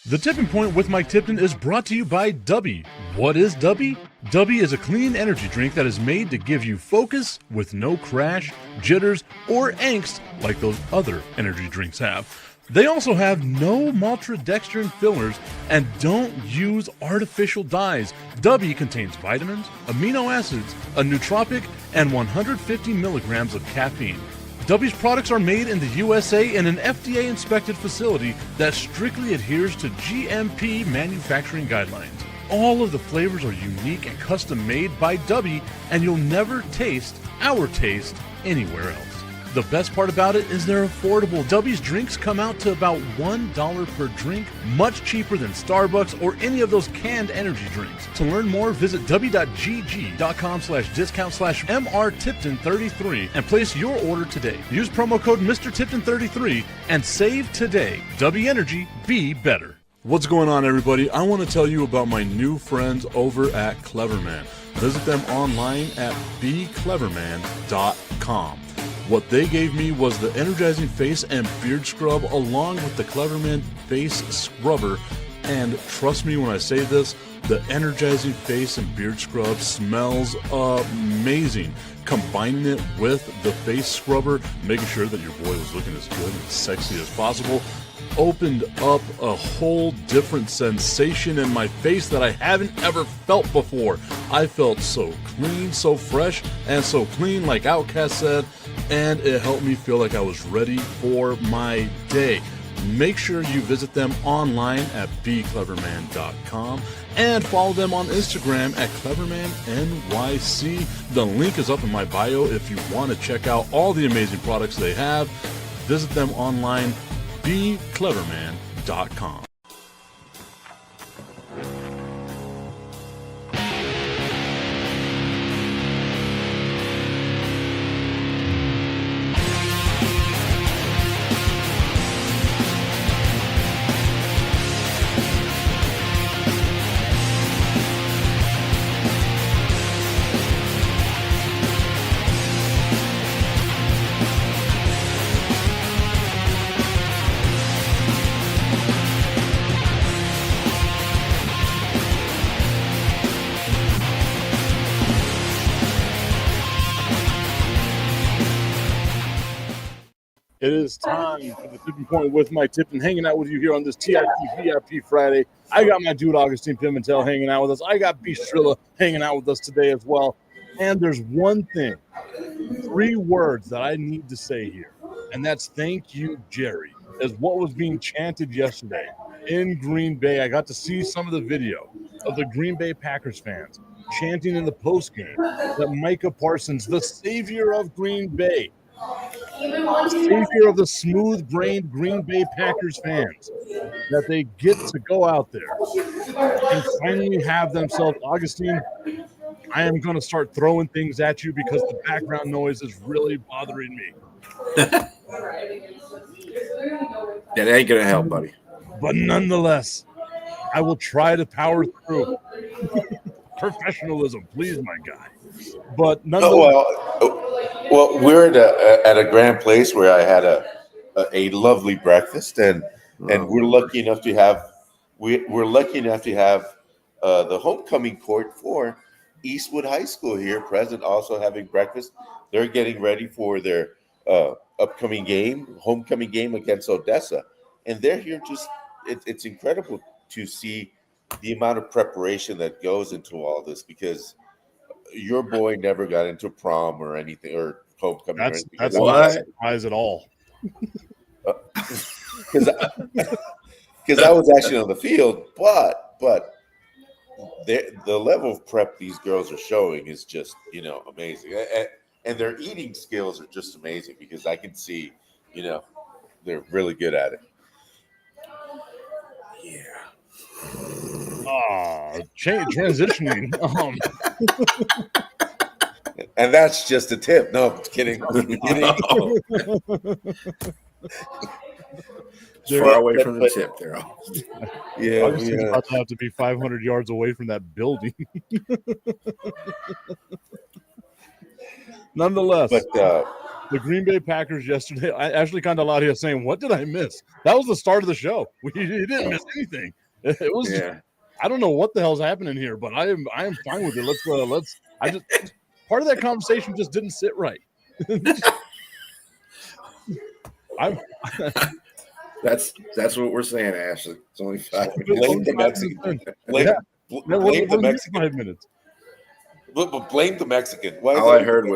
The Tipping Point with Mike Tipton is brought to you by Dubby. What is Dubby? Dubby is a clean energy drink that is made to give you focus with no crash, jitters, or angst like those other energy drinks have. They also have no maltodextrin fillers and don't use artificial dyes. Dubby contains vitamins, amino acids, a nootropic, and 150 milligrams of caffeine. Dubby's products are made in the USA in an FDA-inspected facility that strictly adheres to GMP manufacturing guidelines. All of the flavors are unique and custom-made by Dubby, and you'll never taste our taste anywhere else. The best part about it is they're affordable. Dubby's drinks come out to about $1 per drink, much cheaper than Starbucks or any of those canned energy drinks. To learn more, visit w.gg.com/discount/MRTipton33 and place your order today. Use promo code MrTipton33 and save today. Dubby Energy, be better. What's going on, everybody? I want to tell you about my new friends over at Cleverman. Visit them online at becleverman.com. What they gave me was the energizing face and beard scrub along with the Cleverman face scrubber. And trust me when I say this, the energizing face and beard scrub smells amazing. Combining it with the face scrubber, making sure that your boy was looking as good and sexy as possible, opened up a whole different sensation in my face that I haven't ever felt before. I felt so clean, so fresh, and so clean, like Outcast said, and it helped me feel like I was ready for my day. Make sure you visit them online at becleverman.com and follow them on Instagram at clevermannyc. The link is up in my bio if you want to check out all the amazing products they have. Visit them online, becleverman.com. It is time for the Tipping Point with Mike Tipton, hanging out with you here on this TIP VIP Friday. I got my dude Augustine Pimentel hanging out with us. I got B. Strilla hanging out with us today as well. And there's one thing, 3 words that I need to say here, and that's thank you, Jerry, as what was being chanted yesterday in Green Bay. I got to see some of the video of the Green Bay Packers fans chanting in the postgame that Micah Parsons, the savior of Green Bay, savior of the smooth-brained Green Bay Packers fans, that they get to go out there and finally have themselves. Augustine, I am going to start throwing things at you because the background noise is really bothering me. That ain't going to help, buddy. But nonetheless, I will try to power through. Professionalism, please, my guy. But nonetheless. Well, we're at a grand place where I had a lovely breakfast, and we're lucky enough to have the homecoming court for Eastwood High School here present, also having breakfast. They're getting ready for their homecoming game against Odessa, and they're here. It's incredible to see the amount of preparation that goes into all this, because your boy never got into prom or anything, or homecoming. That's not a surprise at all. Because I was actually on the field, but the level of prep these girls are showing is just amazing, and their eating skills are just amazing, because I can see they're really good at it. Yeah. Transitioning. And that's just a tip. No, I'm kidding. Far away from the tip there. Yeah, about to have to be 500 yards away from that building. Nonetheless, the Green Bay Packers yesterday, I actually kind of loud here saying, what did I miss? That was the start of the show. We didn't miss anything. It was Yeah. I don't know what the hell's happening here, but I am fine with it. Part of that conversation just didn't sit right. That's what we're saying, Ashley. It's only 5 minutes. Blame the Mexican. Blame the Mexican. 5 minutes. But blame the Mexican. Why is All I that- heard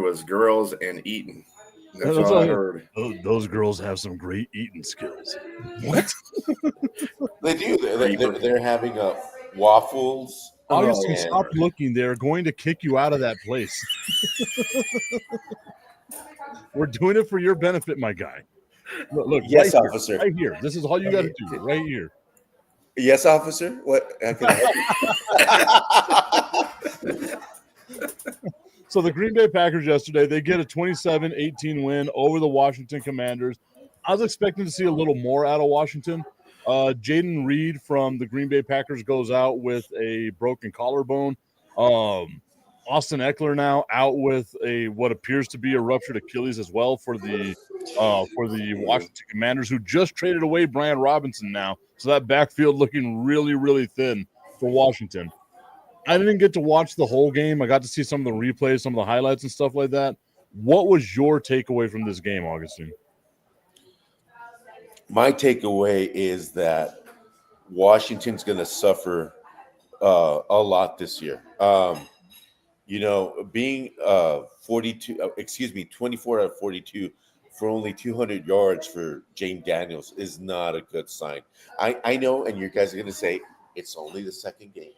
was girls and eating. That's all I heard. Those girls have some great eating skills. What? They do. They're having waffles. Augustine, and- stop looking. They're going to kick you out of that place. We're doing it for your benefit, my guy. Look, Yes, right officer. Here, right here. This is all you got to do. Right here. Yes, officer. What? How can I help you? So the Green Bay Packers yesterday, they get a 27-18 win over the Washington Commanders. I was expecting to see a little more out of Washington. Jaden Reed from the Green Bay Packers goes out with a broken collarbone. Austin Eckler now out with what appears to be a ruptured Achilles as well for the Washington Commanders, who just traded away Brian Robinson now. So that backfield looking really, really thin for Washington. I didn't get to watch the whole game. I got to see some of the replays, some of the highlights and stuff like that. What was your takeaway from this game, Augustine? My takeaway is that Washington's going to suffer a lot this year. Being 24 out of 42 for only 200 yards for James Daniels is not a good sign. I know, and you guys are going to say it's only the second game.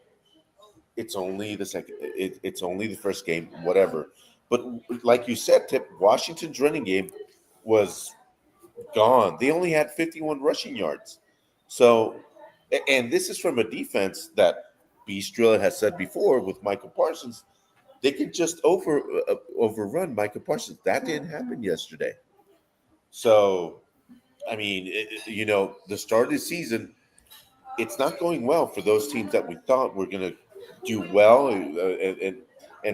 It's only the second. It's only the first game, whatever. But like you said, Tip, Washington's running game was gone. They only had 51 rushing yards. So, and this is from a defense that Beastrilla has said before with Michael Parsons, they could just overrun Michael Parsons. That didn't happen yesterday. So, I mean, the start of the season, it's not going well for those teams that we thought were going to do well, and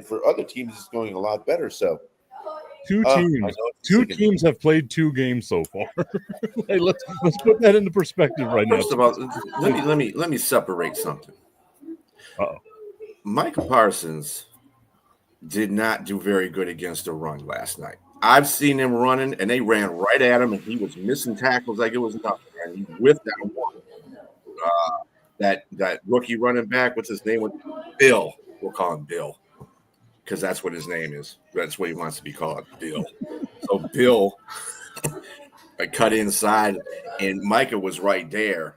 for other teams, it's going a lot better. So, Two teams have played 2 games so far. Hey, let's put that into perspective right now. First of all, let me separate something. Uh-oh. Michael Parsons did not do very good against the run last night. I've seen him running, and they ran right at him, and he was missing tackles like it was nothing. And he whiffed that one. That rookie running back, what's his name? Bill. We'll call him Bill because that's what his name is. That's what he wants to be called, Bill. So Bill cut inside, and Micah was right there,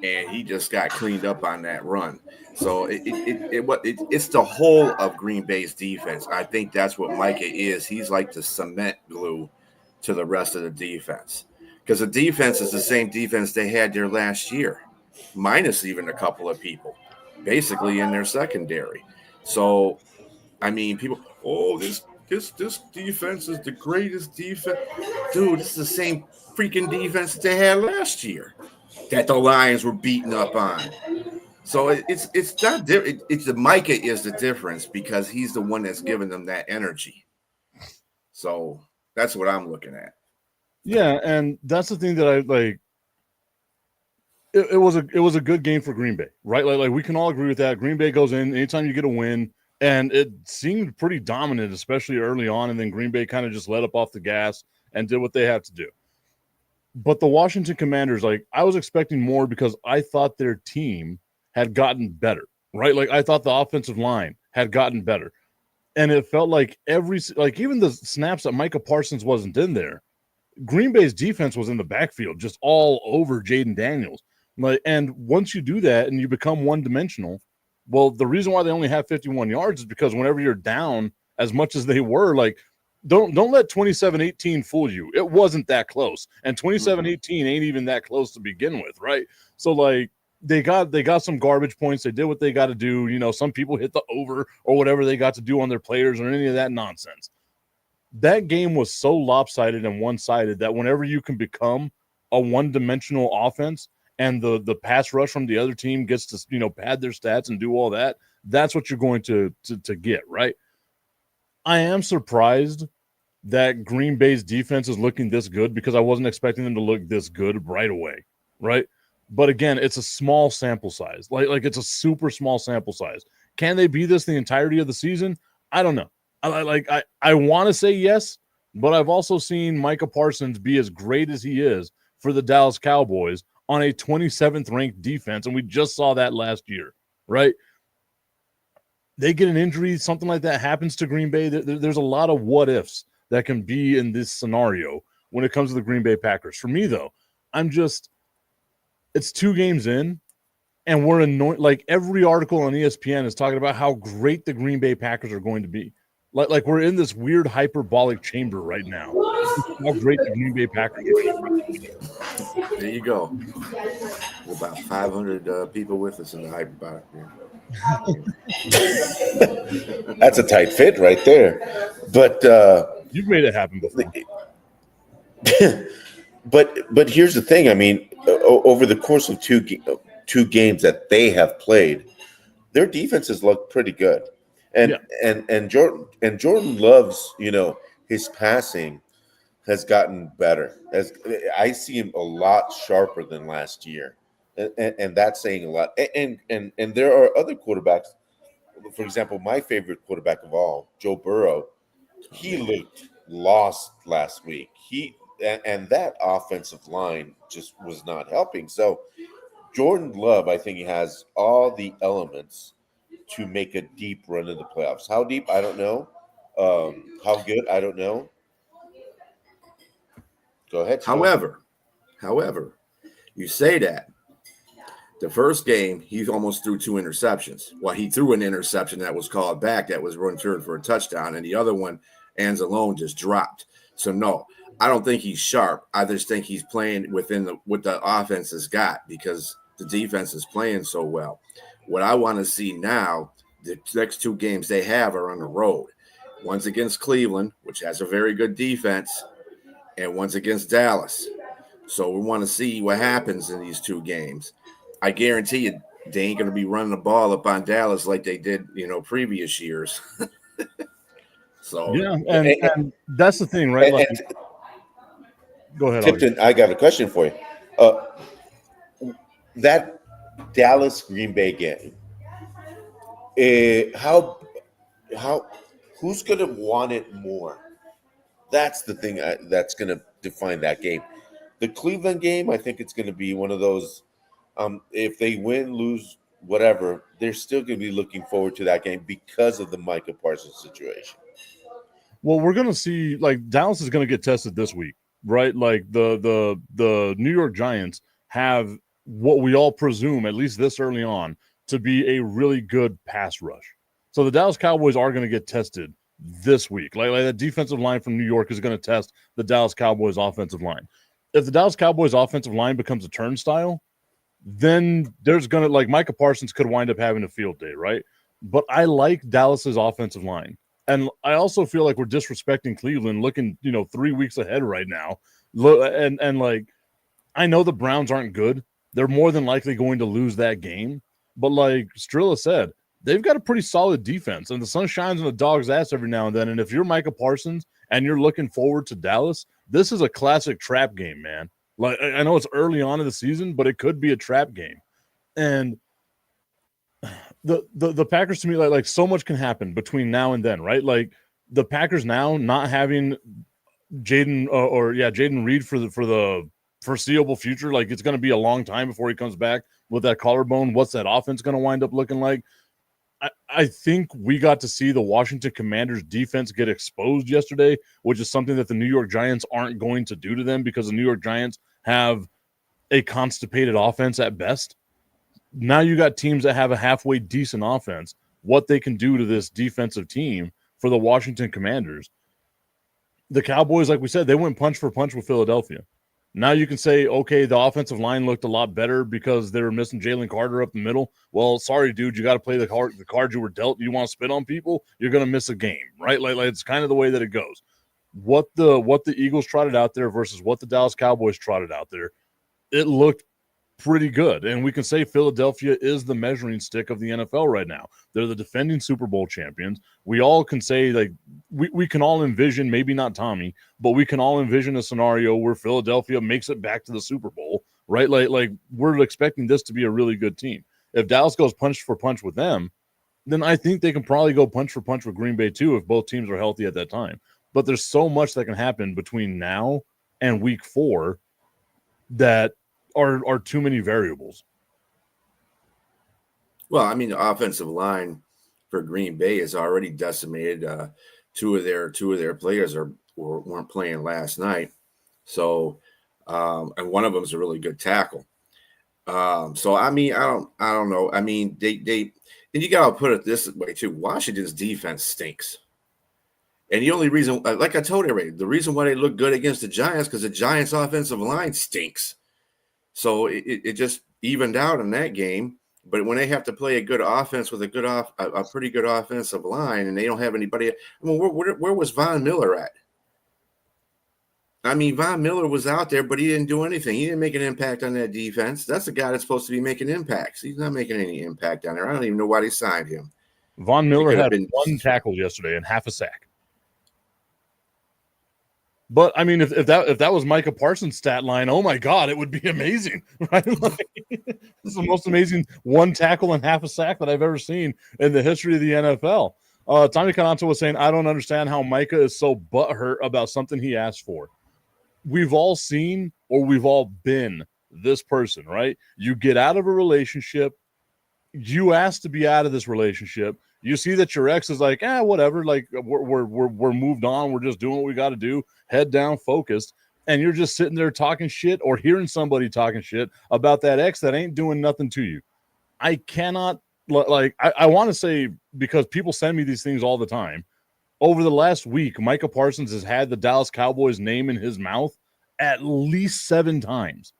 and he just got cleaned up on that run. So it's the whole of Green Bay's defense. I think that's what Micah is. He's like the cement glue to the rest of the defense because the defense is the same defense they had there last year, minus even a couple of people, basically in their secondary. So, I mean, people, this defense is the greatest defense. Dude, this is the same freaking defense that they had last year that the Lions were beating up on. So it's not different. It's the Micah is the difference because he's the one that's giving them that energy. So that's what I'm looking at. Yeah, and that's the thing that I like. It was a good game for Green Bay, right? Like we can all agree with that. Green Bay goes in anytime you get a win, and it seemed pretty dominant, especially early on. And then Green Bay kind of just let up off the gas and did what they had to do. But the Washington Commanders, I was expecting more because I thought their team had gotten better, right? Like I thought the offensive line had gotten better. And it felt like even the snaps that Micah Parsons wasn't in there, Green Bay's defense was in the backfield, just all over Jaden Daniels. And once you do that and you become one-dimensional, well, the reason why they only have 51 yards is because whenever you're down as much as they were, don't let 27-18 fool you. It wasn't that close. And 27-18 ain't even that close to begin with, right? So, they got some garbage points. They did what they got to do. Some people hit the over or whatever they got to do on their players or any of that nonsense. That game was so lopsided and one-sided that whenever you can become a one-dimensional offense and the pass rush from the other team gets to, pad their stats and do all that, that's what you're going to get, right? I am surprised that Green Bay's defense is looking this good because I wasn't expecting them to look this good right away, right? But again, it's a small sample size. Like it's a super small sample size. Can they be this the entirety of the season? I don't know. I want to say yes, but I've also seen Micah Parsons be as great as he is for the Dallas Cowboys on a 27th ranked defense, and we just saw that last year, right? They get an injury, something like that happens to Green Bay. There's a lot of what ifs that can be in this scenario when it comes to the Green Bay Packers. For me, though, it's 2 games in, and we're annoyed. Like every article on ESPN is talking about how great the Green Bay Packers are going to be. Like we're in this weird hyperbolic chamber right now. How great the Green Bay Packers are going to be. There you go. There's about 500 people with us in the hyperbolic here. That's a tight fit right there. But you've made it happen before. But here's the thing. I mean, over the course of two games that they have played, their defenses look pretty good. And Jordan Love's, his passing has gotten better. As I see him a lot sharper than last year. And that's saying a lot. And there are other quarterbacks. For example, my favorite quarterback of all, Joe Burrow, he looked lost last week. And that offensive line just was not helping. So Jordan Love, I think he has all the elements to make a deep run in the playoffs. How deep? I don't know. How good? I don't know. Go ahead. However, you say that. The first game, he almost threw 2 interceptions. Well, he threw an interception that was called back that was returned for a touchdown, and the other one, Anzalone, just dropped. So, no, I don't think he's sharp. I just think he's playing within what the offense has got because the defense is playing so well. What I want to see now, the next 2 games they have are on the road. One's against Cleveland, which has a very good defense, and one's against Dallas. So we want to see what happens in these 2 games. I guarantee you they ain't going to be running the ball up on Dallas like they did, previous years. So yeah, and that's the thing, right? Go ahead, Tipton. August. I got a question for you. That Dallas Green Bay game. Who's going to want it more? That's the thing that's going to define that game. The Cleveland game, I think it's going to be one of those. If they win, lose, whatever, they're still going to be looking forward to that game because of the Micah Parsons situation. Well, we're going to see, Dallas is going to get tested this week, right? Like the New York Giants have what we all presume, at least this early on, to be a really good pass rush. So the Dallas Cowboys are going to get tested this week. Like the defensive line from New York is going to test the Dallas Cowboys offensive line. If the Dallas Cowboys offensive line becomes a turnstile, then there's going to, Micah Parsons could wind up having a field day, right? But I like Dallas's offensive line. And I also feel like we're disrespecting Cleveland looking, 3 weeks ahead right now. And I know the Browns aren't good. They're more than likely going to lose that game. But like Strilla said, they've got a pretty solid defense, and the sun shines on the dog's ass every now and then. And if you're Micah Parsons and you're looking forward to Dallas, this is a classic trap game, man. Like, I know it's early on in the season, but it could be a trap game. And the Packers, to me, like so much can happen between now and then, right? Like the Packers now not having Jaden Reed for the foreseeable future. Like it's going to be a long time before he comes back with that collarbone. What's that offense going to wind up looking like? I think we got to see the Washington Commanders defense get exposed yesterday, which is something that the New York Giants aren't going to do to them because the New York Giants have a constipated offense at best. Now you got teams that have a halfway decent offense, what they can do to this defensive team for the Washington Commanders. The Cowboys, like we said, they went punch for punch with Philadelphia. Now you can say, okay, the offensive line looked a lot better because they were missing Jalen Carter up the middle. Well, sorry, dude, you got to play the card you were dealt. You want to spit on people, you're going to miss a game, right? Like it's kind of the way that it goes. What the Eagles trotted out there versus what the Dallas Cowboys trotted out there, it looked pretty good. And we can say Philadelphia is the measuring stick of the NFL right now. They're the defending Super Bowl champions. We all can say, like, we can all envision, maybe not Tommy, but we can all envision a scenario where Philadelphia makes it back to the Super Bowl, right? Like we're expecting this to be a really good team. If Dallas goes punch for punch with them, then I think they can probably go punch for punch with Green Bay too if both teams are healthy at that time. But there's so much that can happen between now and week 4 that are too many variables. Well, I mean, the offensive line for Green Bay is already decimated. Two of their players weren't playing last night, so and one of them is a really good tackle. So I mean, I don't know. I mean, they and you gotta put it this way too. Washington's defense stinks, and the only reason, like I told everybody, the reason why they look good against the Giants because the Giants' offensive line stinks. So it just evened out in that game. But when they have to play a good offense with a pretty good offensive line, and they don't have anybody, I mean, where was Von Miller at? I mean, Von Miller was out there, but he didn't do anything. He didn't make an impact on that defense. That's the guy that's supposed to be making impacts. He's not making any impact down there. I don't even know why they signed him. Von Miller had one tackle yesterday and half a sack. But I mean, if that was Micah Parsons' stat line, oh my God, it would be amazing, right? Like, this is the most amazing one tackle and half a sack that I've ever seen in the history of the NFL. Tommy Cananto was saying, I don't understand how Micah is so butthurt about something he asked for. We've all seen, or we've all been this person, right? You get out of a relationship, you ask to be out of this relationship. You see that your ex is like, whatever. Like we're moved on. We're just doing what we got to do. Head down, focused. And you're just sitting there talking shit or hearing somebody talking shit about that ex that ain't doing nothing to you. I cannot, I want to say, because people send me these things all the time. Over the last week, Micah Parsons has had the Dallas Cowboys name in his mouth at least 7 times.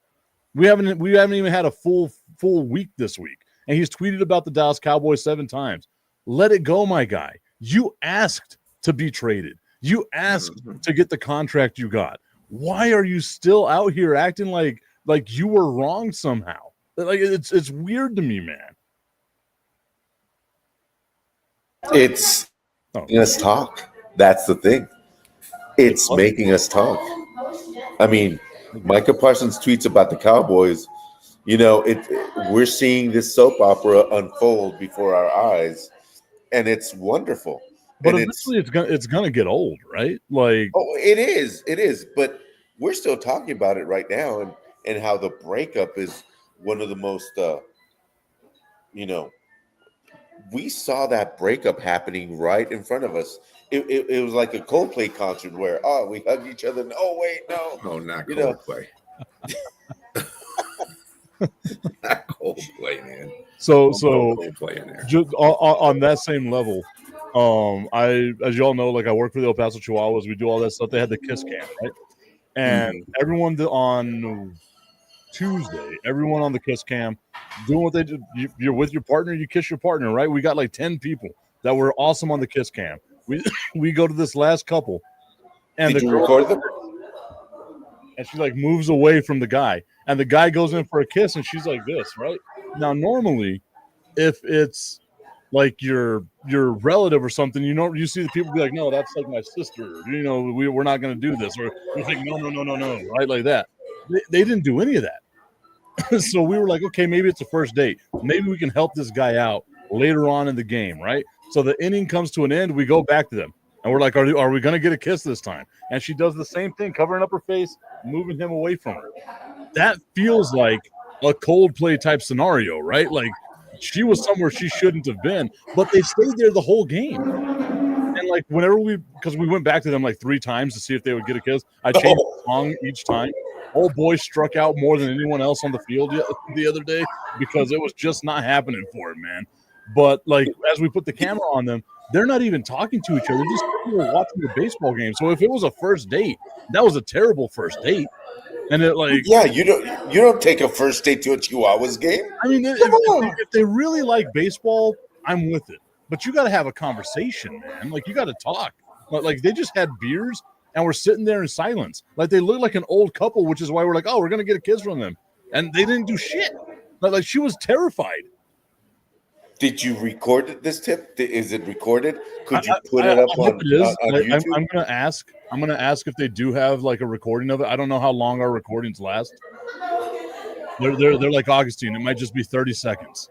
We haven't even had a full week this week. And he's tweeted about the Dallas Cowboys 7 times. Let it go, my guy. You asked to be traded. You asked to get the contract you got. Why are you still out here acting like you were wrong somehow? Like it's weird to me, man. It's making us talk. That's the thing. It's making us talk. I mean, Micah Parsons tweets about the Cowboys. You know, we're seeing this soap opera unfold before our eyes. And it's wonderful. But and eventually it's gonna get old, right? Like, it is. But we're still talking about it right now, and how the breakup is one of the most we saw that breakup happening right in front of us. It was like a Coldplay concert where we hugged each other. Oh wait, no. Oh, not Coldplay. Not Coldplay, man. So Coldplay in there. Just on that same level, as y'all know, like I work for the El Paso Chihuahuas. We do all that stuff. They had the Kiss Cam, right? And everyone on Tuesday, everyone on the Kiss Cam doing what they do. You're with your partner, you kiss your partner, right? We got like 10 people that were awesome on the Kiss Cam. We go to this last couple, and did you record them? And she like moves away from the guy, and the guy goes in for a kiss, and she's like this, right? Now, normally, if it's like your relative or something, you see the people be like, no, that's like my sister. We're not going to do this. Or you're like, no, right? Like that. They didn't do any of that. So we were like, okay, maybe it's a first date. Maybe we can help this guy out later on in the game, right? So the inning comes to an end. We go back to them. And we're like, are we going to get a kiss this time? And she does the same thing, covering up her face, moving him away from her. That feels like a Coldplay type scenario, right? Like she was somewhere she shouldn't have been, but they stayed there the whole game. And like whenever because we went back to them like 3 times to see if they would get a kiss, I changed the song each time. Old boy struck out more than anyone else on the field the other day because it was just not happening for him, man. But like as we put the camera on them, they're not even talking to each other. They're just watching the baseball game. So if it was a first date, that was a terrible first date. And it like, yeah, you don't take a first date to a Chihuahuas game. I mean, if they really like baseball, I'm with it. But you got to have a conversation, man. Like you got to talk. Like they just had beers and we're sitting there in silence. Like they look like an old couple, which is why we're like, oh, we're gonna get a kiss from them. and they didn't do shit. Like she was terrified. Did you record this tip? Is it recorded? Could you put I it up hope on it is. YouTube? I'm gonna ask. I'm gonna ask if they do have like a recording of it. I don't know how long our recordings last. They're like Augustine. It might just be 30 seconds.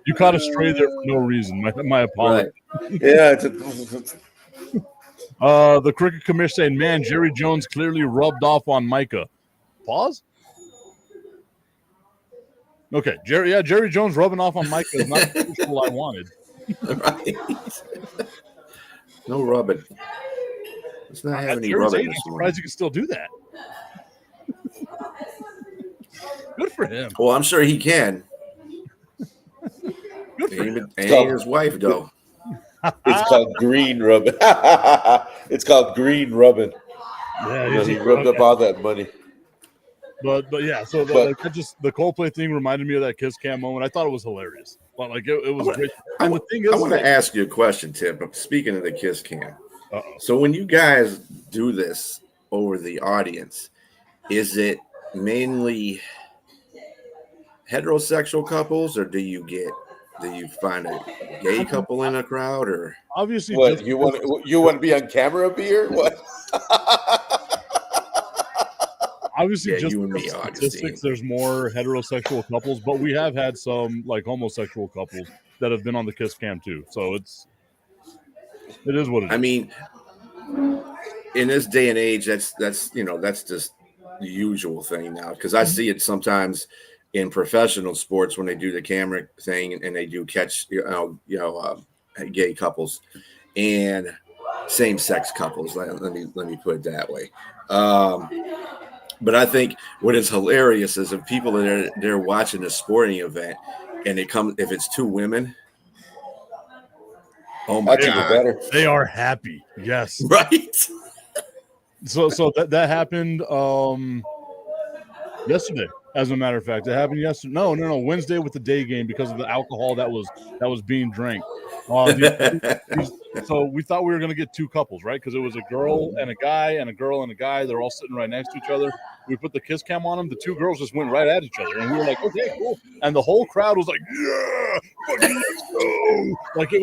You caught a stray there for no reason. My apologies. Right. Yeah. The cricket commissioner saying, "Man, Jerry Jones clearly rubbed off on Micah." Pause. Okay, Jerry Jones rubbing off on Micah is not the visual I wanted. Right. No rubbing. Let's not have any Jerry's rubbing age, this I'm morning. surprised you can still do that. Good for him. Well, I'm sure he can. Good for him. And his wife, though. It's called green rubbing. It's called green rubbing. Yeah, He rubbed up all that money. But yeah, so the Coldplay thing reminded me of that kiss cam moment. I thought it was hilarious. Well, like it was great. And the thing is, I want like, to ask you a question, Tim. Speaking of the kiss cam, so when you guys do this over the audience, is it mainly heterosexual couples, or do you find a gay couple in a crowd, or obviously what you want to be on camera, beer? What? Obviously, Yeah, just you and me, statistics, Augustine. there's more heterosexual couples, but we have had some like homosexual couples that have been on the kiss cam too. So it is what it is. I mean, in this day and age, that's just the usual thing now, because I see it sometimes in professional sports when they do the camera thing and they do catch gay couples and same-sex couples. Let me put it that way. But I think what is hilarious is if people they're watching a sporting event and if it's two women, oh my God, better. They are happy. Yes. Right. So that happened yesterday. As a matter of fact, it happened yesterday. No, Wednesday with the day game because of the alcohol that was being drank. So we thought we were going to get two couples, right? Because it was a girl and a guy and a girl and a guy. They're all sitting right next to each other. We put the kiss cam on them. The two girls just went right at each other, and we were like, "Okay, cool." And the whole crowd was like, "Yeah, fucking let's go!" Like it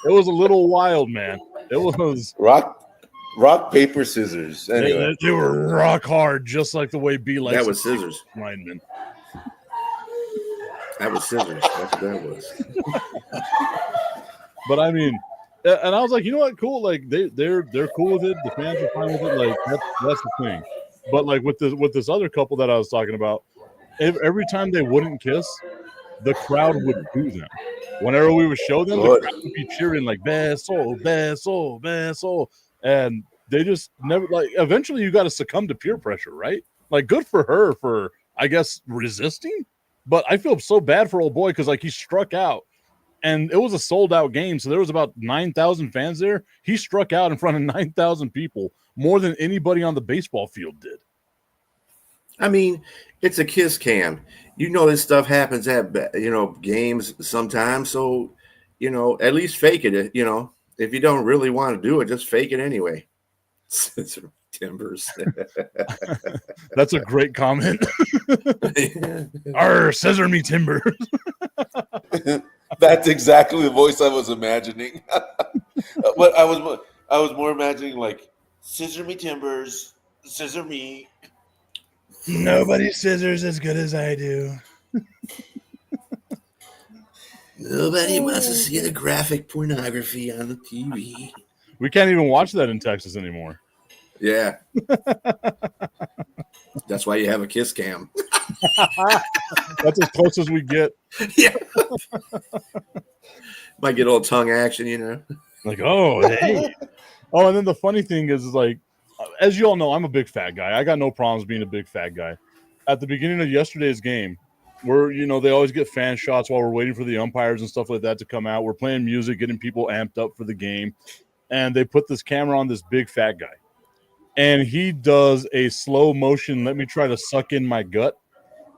was a little wild, man. It was rock paper scissors. Anyway, they were rock hard, just like the way B likes. That was scissors. Lineman. That was scissors. That's what that was. But I mean, and I was like, you know what, cool. Like they're cool with it. The fans are fine with it. Like that's the thing. But like with this other couple that I was talking about, every time they wouldn't kiss, the crowd would boo them. Whenever we would show them, the crowd would be cheering like beso, beso, beso, and they just never like. Eventually, you got to succumb to peer pressure, right? Like, good for her for, I guess, resisting. But I feel so bad for old boy because like he struck out. And it was a sold-out game, so there was about 9,000 fans there. He struck out in front of 9,000 people, more than anybody on the baseball field did. I mean, it's a kiss cam. This stuff happens at games sometimes. So, at least fake it. If you don't really want to do it, just fake it anyway. Timbers. That's a great comment. Arr, scissor me timbers. That's exactly the voice I was imagining. But I was more imagining like scissor me timbers, scissor me. Nobody scissors as good as I do. Nobody wants to see the graphic pornography on the TV. We can't even watch that in Texas anymore. Yeah. That's why you have a kiss cam. That's as close as we get. Yeah. Might get a little tongue action, Like, oh, hey. Oh, and then the funny thing is like, as you all know, I'm a big fat guy. I got no problems being a big fat guy. At the beginning of yesterday's game, they always get fan shots while we're waiting for the umpires and stuff like that to come out. We're playing music, getting people amped up for the game. And they put this camera on this big fat guy. And he does a slow motion, let me try to suck in my gut.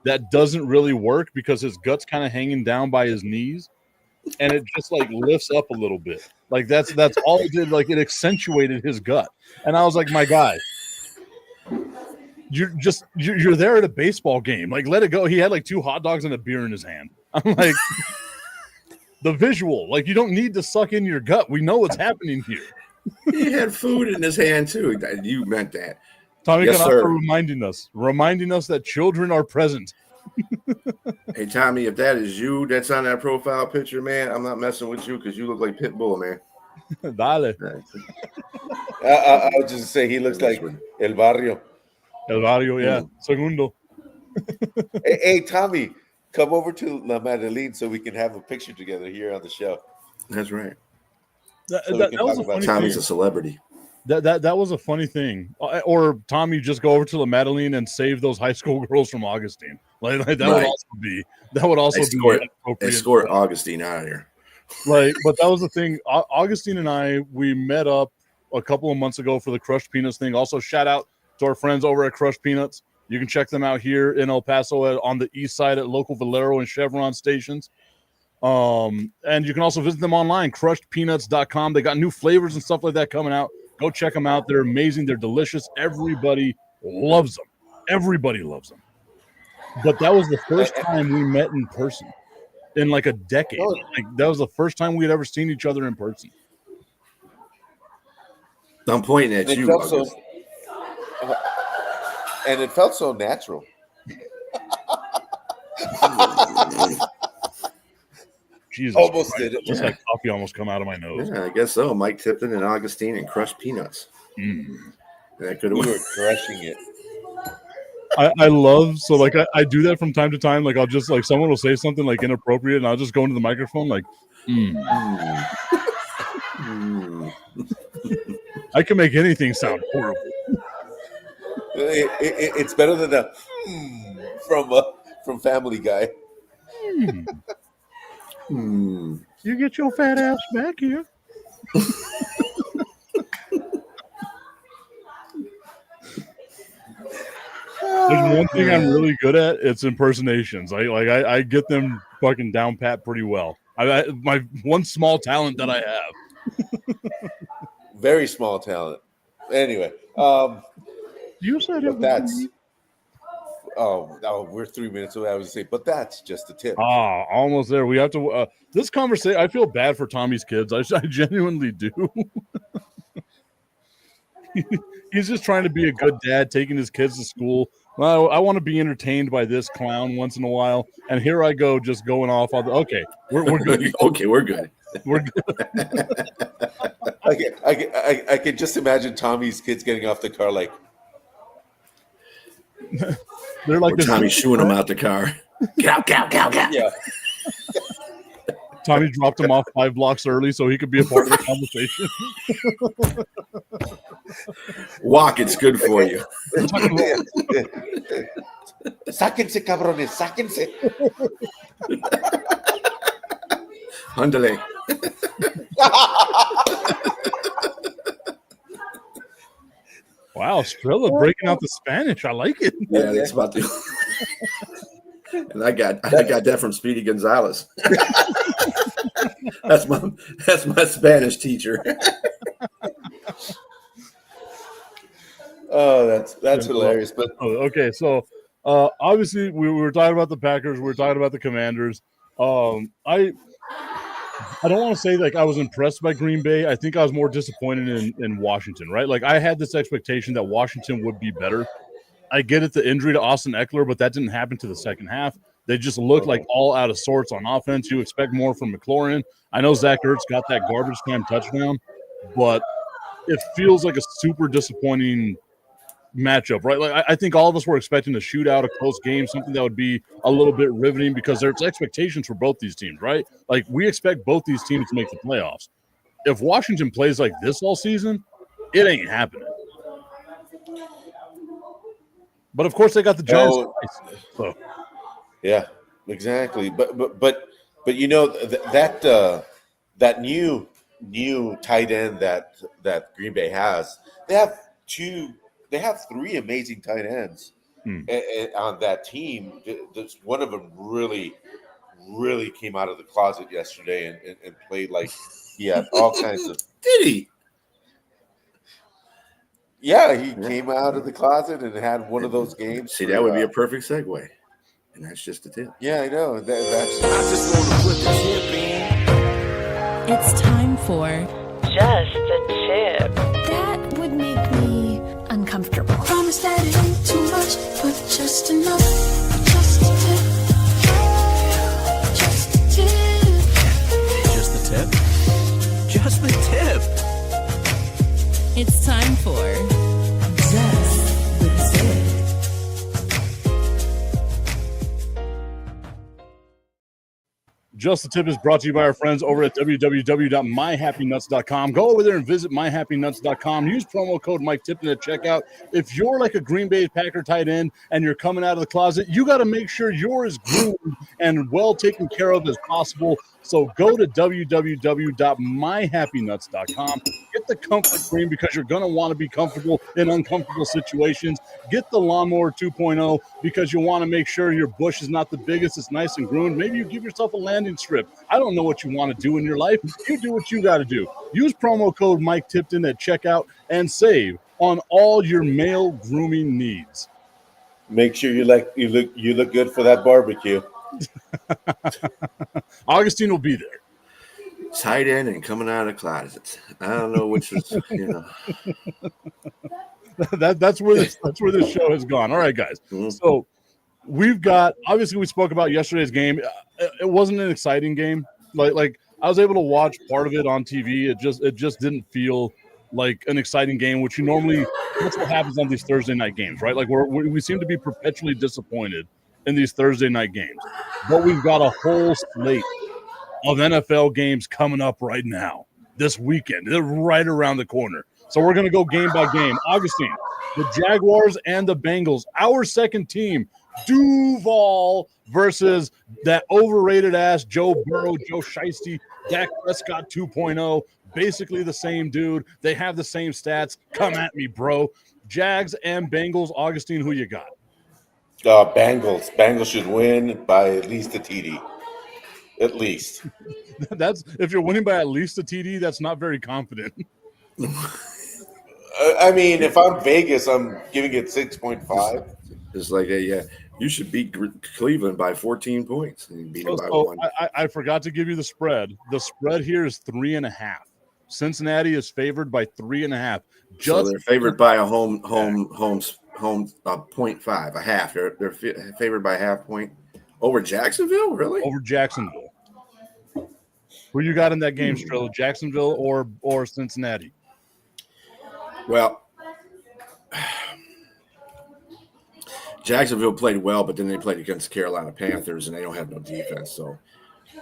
That doesn't really work because his gut's kind of hanging down by his knees. And it just like lifts up a little bit. Like that's all it did. Like it accentuated his gut. And I was like, my guy, you're there at a baseball game. Like, let it go. He had like 2 hot dogs and a beer in his hand. I'm like, the visual. Like, you don't need to suck in your gut. We know what's happening here. He had food in his hand too. You meant that. Tommy Yes, Canasto sir. reminding us that children are present. Hey, Tommy, if that is you that's on that profile picture, man, I'm not messing with you because you look like Pitbull, man. Dale. I was just say he looks like El Barrio. El Barrio, yeah. Segundo. Hey, Tommy, come over to La Madeline so we can have a picture together here on the show. That's right. That was a funny Tommy's thing. a celebrity. That was a funny thing. Or Tommy, just go over to La Madeline and save those high school girls from Augustine. Like that would also be escort Augustine out of here. Like, but that was the thing. Augustine and I, we met up a couple of months ago for the Crushed Peanuts thing. Also, shout out to our friends over at Crushed Peanuts. You can check them out here in El Paso on the east side at local Valero and Chevron stations. And you can also visit them online, crushedpeanuts.com. They got new flavors and stuff like that coming out. Go check them out. They're amazing. They're delicious. Everybody loves them. Everybody loves them. But that was the first time we met in person in like a decade. Like, that was the first time we had ever seen each other in person. I'm pointing at you. And it felt so natural. Jesus, almost did it. Just like coffee almost come out of my nose. Yeah, I guess so. Mike Tipton and Augustine and Crushed Peanuts. That could have we were crushing it. I love, so like I do that from time to time. Like, I'll just, like, someone will say something like inappropriate and I'll just go into the microphone like, I can make anything sound horrible. It's better than the from Family Guy. You get your fat ass back here. There's one thing I'm really good at. It's impersonations. I get them fucking down pat pretty well. My one small talent that I have. Very small talent. Anyway, you said it. That's we're 3 minutes away. I was gonna say, but that's just the tip. Almost there. We have to. This conversation. I feel bad for Tommy's kids. I genuinely do. He's just trying to be a good dad, taking his kids to school. Well, I want to be entertained by this clown once in a while, and here I go, just going off on okay, we're good. Okay, we're good. We're good. I can just imagine Tommy's kids getting off the car like they're like Tommy shooing them out the car. Get out, get out, get out, get out. Yeah. Tommy dropped him off 5 blocks early so he could be a part of the conversation. Walk, it's good for you. Sáquense, cabrones, sáquense. Ándale. Wow, Strella breaking out the Spanish. I like it. Yeah, that's about the. And I got that from Speedy Gonzalez. That's my Spanish teacher. Oh, that's hilarious. But okay, so obviously we were talking about the Packers, we were talking about the Commanders. I don't want to say like I was impressed by Green Bay. I think I was more disappointed in Washington, right? Like, I had this expectation that Washington would be better. I get it, the injury to Austin Eckler, but that didn't happen to the second half. They just looked like all out of sorts on offense. You expect more from McLaurin. I know Zach Ertz got that garbage time touchdown, but it feels like a super disappointing matchup, right? Like, I think all of us were expecting a shootout, a close game, something that would be a little bit riveting because there's expectations for both these teams, right? Like, we expect both these teams to make the playoffs. If Washington plays like this all season, it ain't happening. But of course, they got the Giants. So. Yeah, exactly. But you know that new tight end that Green Bay has, they have 3 amazing tight ends on that team. One of them really came out of the closet yesterday and played like he had all kinds of. Did he? Yeah, he came out of the closet and had one of those games. See, that would be a perfect segue. And that's just the tip. Yeah, I know. That's. I just want to put the tip in. It's time for Just a tip. That would make me uncomfortable. Promise that it ain't too much, but just enough. Just a tip. Just a tip. Just the tip. Just the tip. It's time for Just the Tip. Just the Tip is brought to you by our friends over at www.myhappynuts.com. Go over there and visit myhappynuts.com. Use promo code Mike Tipton at checkout. If you're like a Green Bay Packer tight end and you're coming out of the closet, you got to make sure you're as groomed and well taken care of as possible. So go to www.myhappynuts.com. Get the comfort cream because you're going to want to be comfortable in uncomfortable situations. Get the Lawnmower 2.0 because you want to make sure your bush is not the biggest. It's nice and groomed. Maybe you give yourself a landing strip. I don't know what you want to do in your life. You do what you got to do. Use promo code Mike Tipton at checkout and save on all your male grooming needs. Make sure you look good for that barbecue. Augustine will be there. Tight end and coming out of the closet. I don't know which is, That's where this show has gone. All right, guys. Mm-hmm. So we've got, obviously we spoke about yesterday's game. It wasn't an exciting game. Like I was able to watch part of it on TV. It just didn't feel like an exciting game, which that's what happens on these Thursday night games, right? Like we seem to be perpetually disappointed in these Thursday night games. But we've got a whole slate of NFL games coming up right now, this weekend. They're right around the corner. So we're going to go game by game. Augustine, the Jaguars and the Bengals, our second team, Duval versus that overrated-ass Joe Burrow, Joe Shiesty, Dak Prescott 2.0, basically the same dude. They have the same stats. Come at me, bro. Jags and Bengals. Augustine, who you got? Bengals. Bengals should win by at least a TD. At least. That's if you're winning by at least a TD, that's not very confident. I mean, if I'm Vegas, I'm giving it 6.5. It's like you should beat Cleveland by 14 points. And you beat them by one. I forgot to give you the spread. The spread here is 3.5. Cincinnati is favored by 3.5. So they're favored by a home 0.5, a half. They're favored by a half point over Jacksonville, really? Over Jacksonville. Who you got in that game, Strilla? Jacksonville or Cincinnati? Well, Jacksonville played well, but then they played against the Carolina Panthers, and they don't have no defense. So,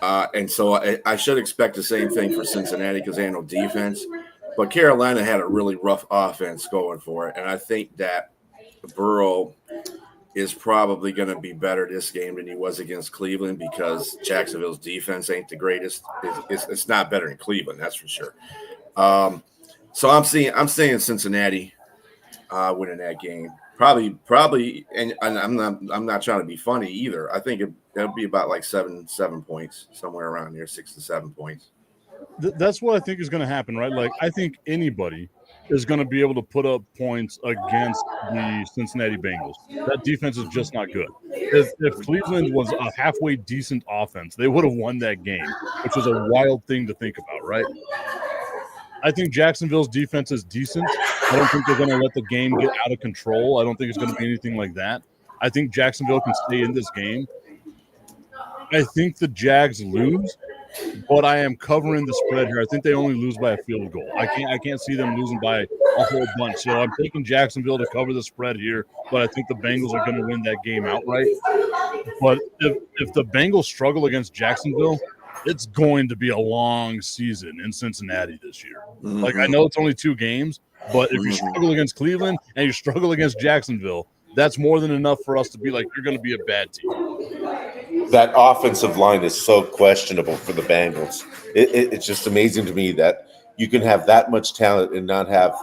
I should expect the same thing for Cincinnati because they have no defense. But Carolina had a really rough offense going for it, and I think that Burrow is probably going to be better this game than he was against Cleveland because Jacksonville's defense ain't the greatest. It's not better than Cleveland, that's for sure. So I'm saying Cincinnati winning that game. Probably, and I'm not trying to be funny either. I think it'll be about like 7 points, somewhere around there, 6 to 7 points. That's what I think is going to happen, right? Like I think anybody is going to be able to put up points against the Cincinnati Bengals. That defense is just not good. If Cleveland was a halfway decent offense, they would have won that game, which was a wild thing to think about, right? I think Jacksonville's defense is decent. I don't think they're going to let the game get out of control. I don't think it's going to be anything like that. I think Jacksonville can stay in this game. I think the Jags lose, but I am covering the spread here. I think they only lose by a field goal. I can't see them losing by a whole bunch. So I'm taking Jacksonville to cover the spread here, but I think the Bengals are going to win that game outright. But if the Bengals struggle against Jacksonville, it's going to be a long season in Cincinnati this year. Mm-hmm. Like I know it's only 2 games, but if you struggle against Cleveland and you struggle against Jacksonville, that's more than enough for us to be like, you're going to be a bad team. That offensive line is so questionable for the Bengals. It's just amazing to me that you can have that much talent and not have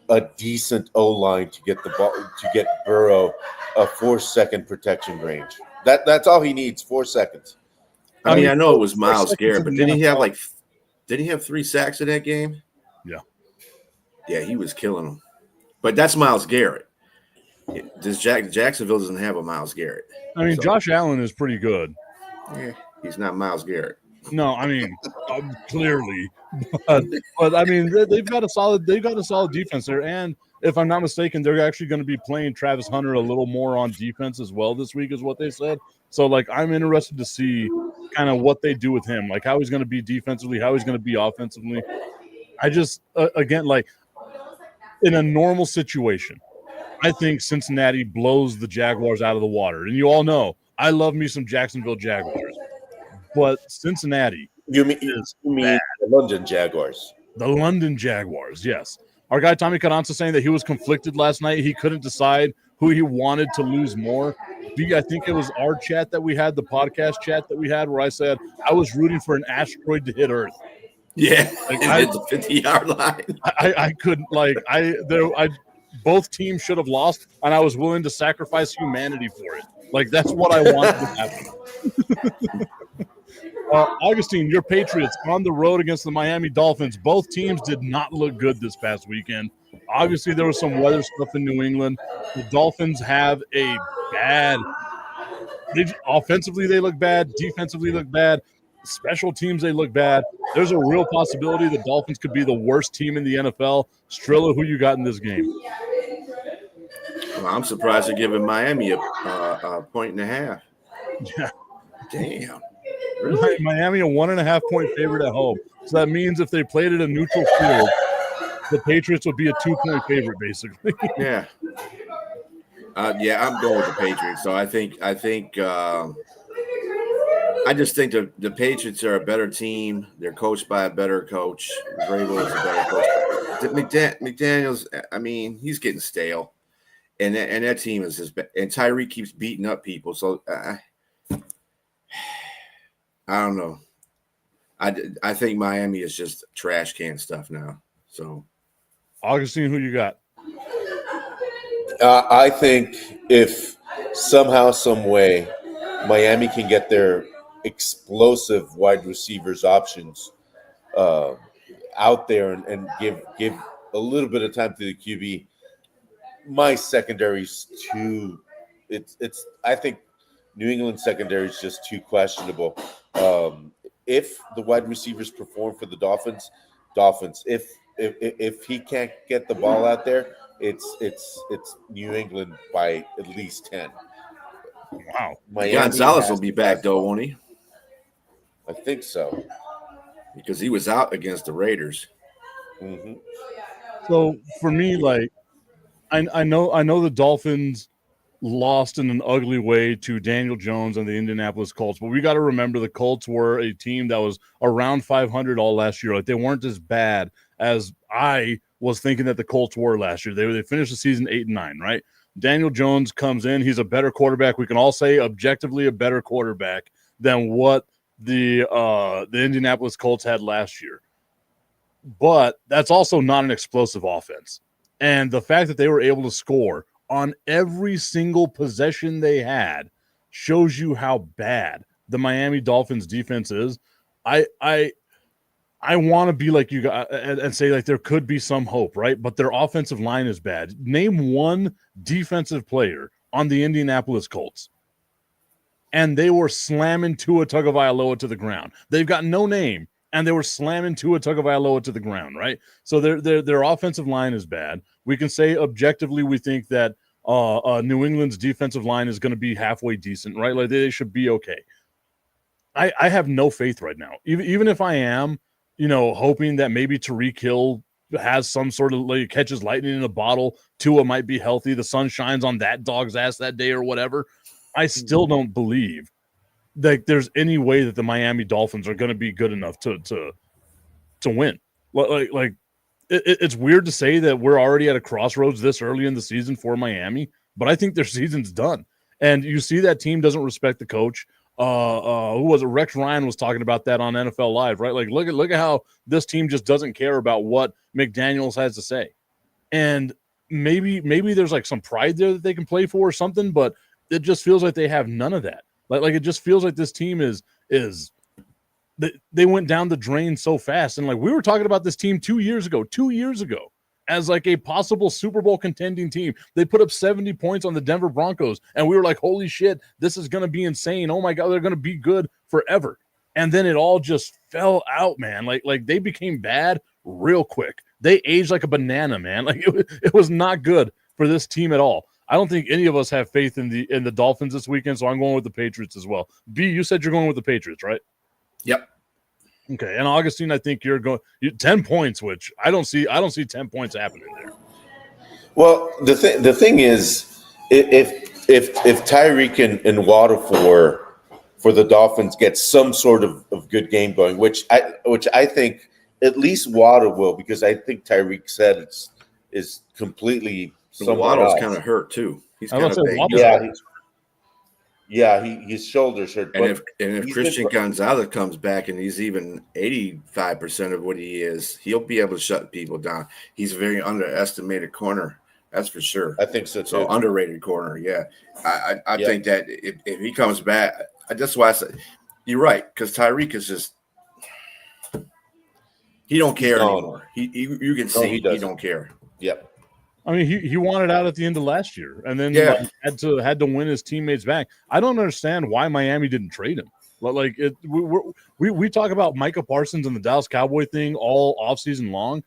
a decent O-line to get the ball, to get Burrow a 4-second protection range. That's all he needs, 4 seconds. I mean, I know it was Myles Garrett, but didn't he have 3 sacks in that game? Yeah. Yeah, he was killing them. But that's Myles Garrett. Jacksonville doesn't have a Myles Garrett. I mean, Josh Allen is pretty good. Yeah, he's not Myles Garrett. No, I mean, clearly, but I mean, they've got a solid defense there, and if I'm not mistaken, they're actually going to be playing Travis Hunter a little more on defense as well this week, is what they said. So, like, I'm interested to see kind of what they do with him, like how he's going to be defensively, how he's going to be offensively. I just, again, like in a normal situation, I think Cincinnati blows the Jaguars out of the water, and you all know I love me some Jacksonville Jaguars. But Cincinnati You mean the London Jaguars? The London Jaguars, yes. Our guy Tommy Carranza saying that he was conflicted last night. He couldn't decide who he wanted to lose more. I think it was our chat that we had, the podcast chat that we had, where I said I was rooting for an asteroid to hit Earth. Yeah, like at the 50-yard line. I couldn't both teams should have lost, and I was willing to sacrifice humanity for it. Like, that's what I wanted to happen. Augustine, your Patriots on the road against the Miami Dolphins. Both teams did not look good this past weekend. Obviously, there was some weather stuff in New England. The Dolphins have a bad – offensively, they look bad. Defensively, look bad. Special teams, they look bad. There's a real possibility the Dolphins could be the worst team in the NFL. Strilla, who you got in this game? Well, I'm surprised they're giving Miami a 1.5. Yeah. Damn. Really? Miami a 1.5-point favorite at home. So that means if they played at a neutral field, the Patriots would be a 2-point favorite, basically. Yeah. I'm going with the Patriots. So I just think the Patriots are a better team. They're coached by a better coach. Vrabel is a better coach. McDaniels, I mean, he's getting stale. And that team is just – and Tyreek keeps beating up people. So I don't know. I think Miami is just trash can stuff now. So, Augustine, who you got? I think if somehow, some way, Miami can get their explosive wide receivers options out there and give a little bit of time to the QB, my secondary's too. I think New England secondary is just too questionable. If the wide receivers perform for the Dolphins, if he can't get the ball out there, it's New England by at least 10. Wow. Gonzalez will be back though, won't he? I think so. Because he was out against the Raiders. Mm-hmm. So for me, like, I know the Dolphins lost in an ugly way to Daniel Jones and the Indianapolis Colts, but we got to remember the Colts were a team that was around 500 all last year. Like, they weren't as bad as I was thinking that the Colts were last year. They finished the season 8-9, right? Daniel Jones comes in. He's a better quarterback. We can all say objectively a better quarterback than what the Indianapolis Colts had last year. But that's also not an explosive offense. And the fact that they were able to score on every single possession they had shows you how bad the Miami Dolphins defense is. I want to be like you guys and say, like, there could be some hope, right? But their offensive line is bad. Name one defensive player on the Indianapolis Colts, and they were slamming Tua Tagovailoa to the ground. They've got no name, and they were slamming Tua Tagovailoa to the ground, right? So their offensive line is bad. We can say objectively we think that New England's defensive line is going to be halfway decent, right? Like, they should be okay. I have no faith right now. Even if I am, hoping that maybe Tyreek Hill has some sort of, like, catches lightning in a bottle, Tua might be healthy, the sun shines on that dog's ass that day or whatever, I still don't believe that there's any way that the Miami Dolphins are going to be good enough to win. Like it's weird to say that we're already at a crossroads this early in the season for Miami, but I think their season's done. And you see that team doesn't respect the coach. Who was it? Rex Ryan was talking about that on NFL Live, right? Like, look at how this team just doesn't care about what McDaniels has to say. And maybe there's like some pride there that they can play for or something, but it just feels like they have none of that. Like it just feels like this team is they went down the drain so fast. And like, we were talking about this team 2 years ago. as like a possible Super Bowl contending team. They put up 70 points on the Denver Broncos, and we were like, holy shit, this is going to be insane. Oh my God, they're going to be good forever. And then it all just fell out, man. Like they became bad real quick. They aged like a banana, man. Like it was not good for this team at all. I don't think any of us have faith in the Dolphins this weekend, so I'm going with the Patriots as well. B, you said you're going with the Patriots, right? Yep. Okay, and Augustine, I think you're going 10 points, which I don't see 10 points happening there. Well, the thing is, if Tyreek and Waddle for the Dolphins get some sort of good game going, which I think at least Waddle will, because I think Tyreek said is completely Waddle's kind of hurt too. He's kind of big. His shoulders hurt. And if Christian Gonzalez comes back and he's even 85% of what he is, he'll be able to shut people down. He's a very underestimated corner, that's for sure. I think so too. So underrated corner, yeah. I think that if he comes back, that's why I said you're right, because Tyreek is just he don't care anymore. You can see he don't care. Yep. I mean, he wanted out at the end of last year, and then had to win his teammates back. I don't understand why Miami didn't trade him. Like we talk about Micah Parsons and the Dallas Cowboy thing all offseason long.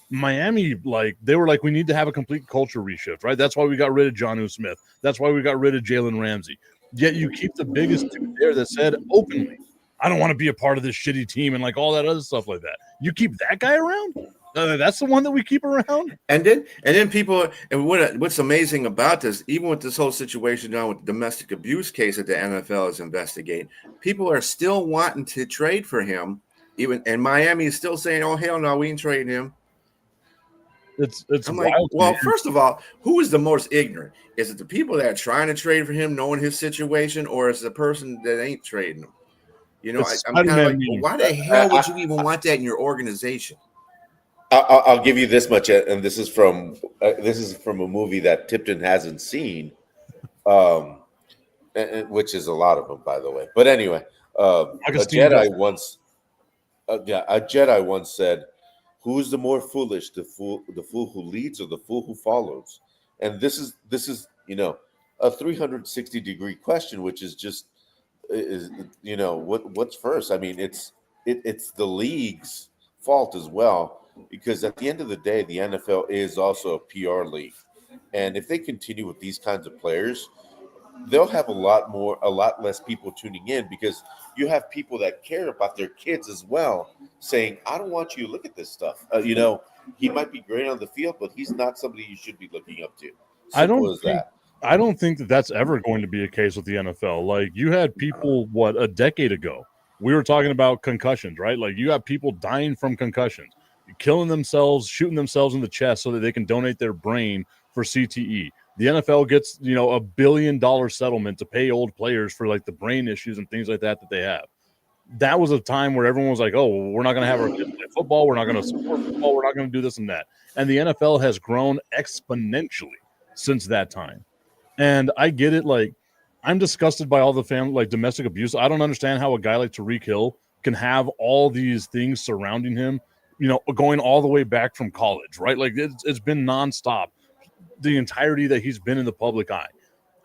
Miami, they were like, we need to have a complete culture reshift, right? That's why we got rid of Jonnu Smith. That's why we got rid of Jalen Ramsey. Yet you keep the biggest dude there that said openly, I don't want to be a part of this shitty team and like all that other stuff like that. You keep that guy around? That's the one that we keep around. And then people, and what's amazing about this, even with this whole situation now with the domestic abuse case that the NFL is investigating, people are still wanting to trade for him. And Miami is still saying, "Oh hell no, we ain't trading him." It's I'm like, well, first of all, who is the most ignorant? Is it the people that are trying to trade for him, knowing his situation, or is it the person that ain't trading him? You know, I'm kind of like, well, why the hell would you even want that in your organization? I'll give you this much, and this is from a movie that Tipton hasn't seen, which is a lot of them, by the way. But anyway, a Jedi once said, "Who is the more foolish, the fool who leads or the fool who follows?" And this is a 360-degree question, which is just what's first. I mean, it's the league's fault as well. Because at the end of the day, the NFL is also a PR league. And if they continue with these kinds of players, they'll have a lot less people tuning in, because you have people that care about their kids as well saying, I don't want you to look at this stuff. He might be great on the field, but he's not somebody you should be looking up to. I don't think that's ever going to be a case with the NFL. Like, you had people, a decade ago, we were talking about concussions, right? Like, you have people dying from concussions, killing themselves, shooting themselves in the chest so that they can donate their brain for CTE. The NFL gets, $1 billion settlement to pay old players for like the brain issues and things like that they have. That was a time where everyone was like, oh, we're not going to have our kids play football. We're not going to support football. We're not going to do this and that. And the NFL has grown exponentially since that time. And I get it. Like, I'm disgusted by all the domestic abuse. I don't understand how a guy like Tyreek Hill can have all these things surrounding him, going all the way back from college, right? Like, it's been nonstop the entirety that he's been in the public eye.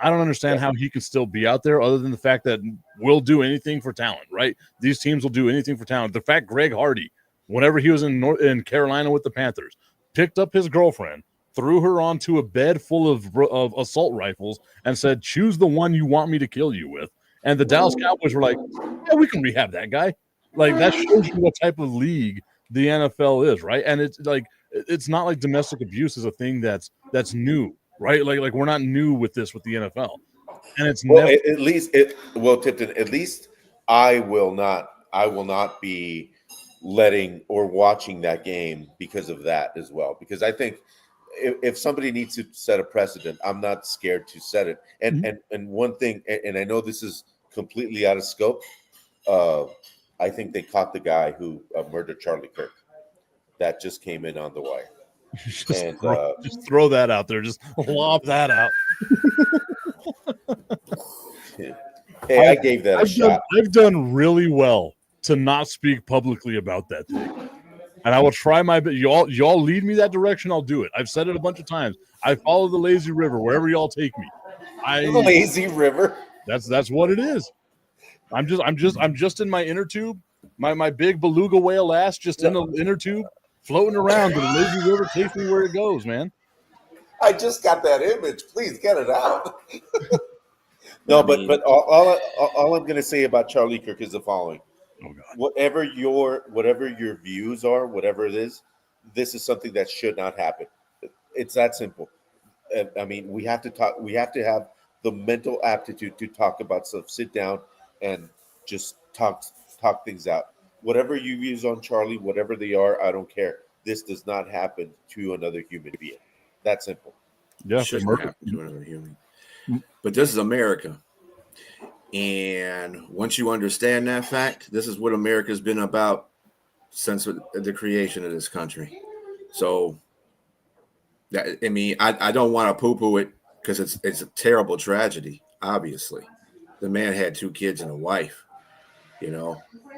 I don't understand how he can still be out there, other than the fact that we'll do anything for talent, right? These teams will do anything for talent. The fact Greg Hardy, whenever he was in Carolina with the Panthers, picked up his girlfriend, threw her onto a bed full of assault rifles, and said, choose the one you want me to kill you with. And the Dallas Cowboys were like, yeah, we can rehab that guy. Like, that shows you what type of league the NFL is, right? And it's like, it's not like domestic abuse is a thing that's new, right? Like we're not new with this with the NFL, and it's Tipton. At least I will not be letting or watching that game because of that as well. Because I think if somebody needs to set a precedent, I'm not scared to set it. And one thing, and I know this is completely out of scope. I think they caught the guy who murdered Charlie Kirk. That just came in on the wire. Just throw that out there. Just lob that out. Hey, I gave that a shot. I've done really well to not speak publicly about that thing. and I will try my best. Y'all lead me that direction. I'll do it. I've said it a bunch of times. I follow the lazy river wherever y'all take me. The lazy river. That's what it is. I'm just in my inner tube, my big beluga whale ass just in the inner tube, floating around. The lazy river takes me where it goes, man. I just got that image. Please get it out. No, but all I'm going to say about Charlie Kirk is the following: whatever your views are, whatever it is, this is something that should not happen. It's that simple. I mean, we have to talk. We have to have the mental aptitude to talk about stuff. Sit down and just talk things out. Whatever you views on Charlie, whatever they are, I don't care. This does not happen to another human being. That simple. Yeah, shouldn't happen to another human. But this is America. And once you understand that fact, this is what America's been about since the creation of this country. So, I don't want to poo-poo it because it's a terrible tragedy, obviously. The man had 2 kids and a wife,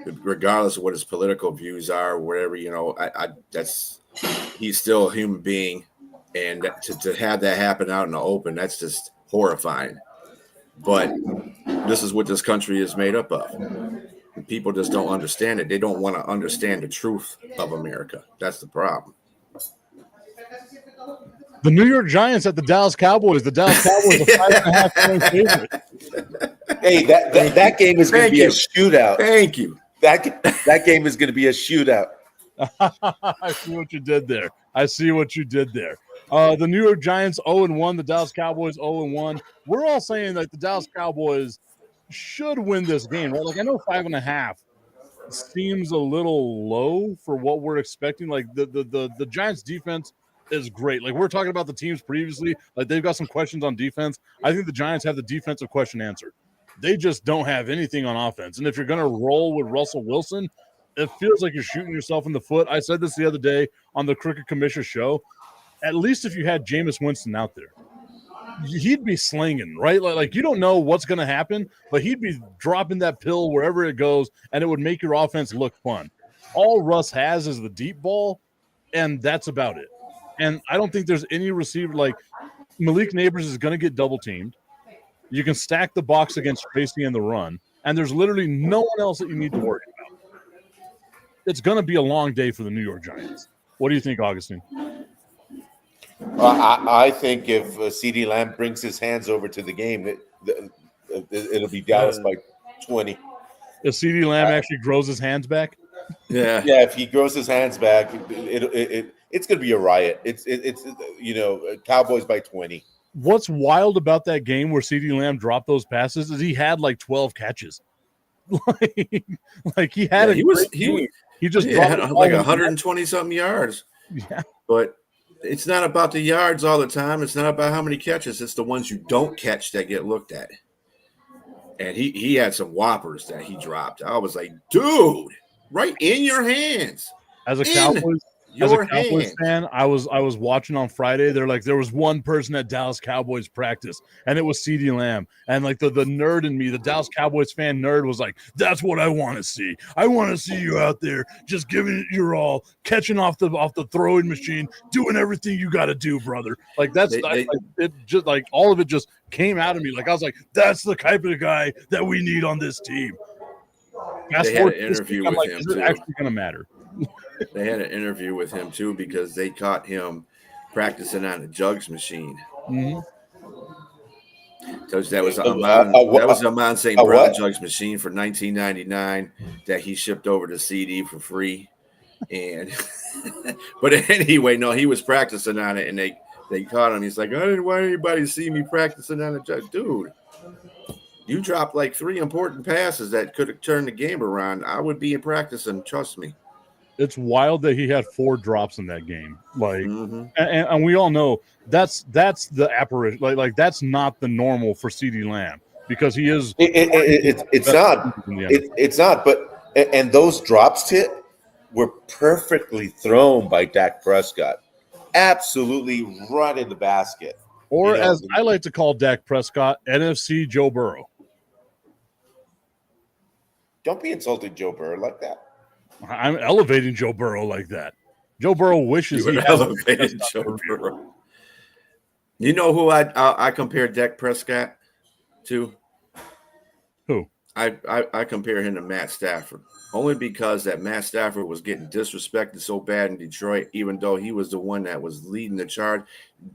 regardless of what his political views are, whatever, he's still a human being. And to have that happen out in the open, that's just horrifying. But this is what this country is made up of. And people just don't understand it. They don't want to understand the truth of America. That's the problem. The New York Giants at the Dallas Cowboys. The Dallas Cowboys are 5.5-point favorite. Hey, that game is going to be a shootout. Thank you. That game is going to be a shootout. I see what you did there. The New York Giants 0-1, the Dallas Cowboys 0-1. We're all saying that the Dallas Cowboys should win this game, right? Like, I know 5.5 seems a little low for what we're expecting. Like, the Giants defense is great. Like, we're talking about the teams previously. Like, they've got some questions on defense. I think the Giants have the defensive question answered. They just don't have anything on offense. And if you're going to roll with Russell Wilson, it feels like you're shooting yourself in the foot. I said this the other day on the Crooked Commissioner show. At least if you had Jameis Winston out there, he'd be slinging, right? Like you don't know what's going to happen, but he'd be dropping that pill wherever it goes, and it would make your offense look fun. All Russ has is the deep ball, and that's about it. And I don't think there's any receiver like Malik Neighbors is going to get double teamed. You can stack the box against Tracy in the run, and there's literally no one else that you need to worry about. It's going to be a long day for the New York Giants. What do you think, Augustine? I think if CeeDee Lamb brings his hands over to the game, it'll be Dallas by 20. If CeeDee Lamb actually grows his hands back? Yeah. If he grows his hands back, it's going to be a riot. It's Cowboys by 20. What's wild about that game where CeeDee Lamb dropped those passes is he had like 12 catches. like he had he just had like 120 something yards. Yeah. But it's not about the yards all the time. It's not about how many catches. It's the ones you don't catch that get looked at. And he had some whoppers that he dropped. I was like, dude, right in your hands. As a Cowboys fan, I was watching on Friday. They're like, there was one person at Dallas Cowboys practice, and it was CeeDee Lamb. And like the nerd in me, the Dallas Cowboys fan nerd, was like, that's what I want to see. I want to see you out there just giving it your all, catching off the throwing machine, doing everything you got to do, brother. Like it just like all of it just came out of me. Like I was like, that's the type of guy that we need on this team. They had an interview with him. Is it actually going to matter? They had an interview with him too because they caught him practicing on a jugs machine. Mm-hmm. So that was a Mont St. Brown jugs machine for $19.99 that he shipped over to CD for free. And but anyway, no, he was practicing on it, and they caught him. He's like, I didn't want anybody to see me practicing on a jug, dude. You dropped like 3 important passes that could have turned the game around. I would be practicing, trust me. It's wild that he had 4 drops in that game. Like, and we all know that's the apparition. Like that's not the normal for CeeDee Lamb because he is. It's not. But and those drops were perfectly thrown by Dak Prescott. Absolutely right in the basket. Or as I like to call Dak Prescott, NFC Joe Burrow. Don't be insulting Joe Burrow like that. I'm elevating Joe Burrow like that. Joe Burrow wishes You he were had elevated Joe Burrow. You know who I compare Dak Prescott to? Who? I compare him to Matt Stafford, only because that Matt Stafford was getting disrespected so bad in Detroit, even though he was the one that was leading the charge.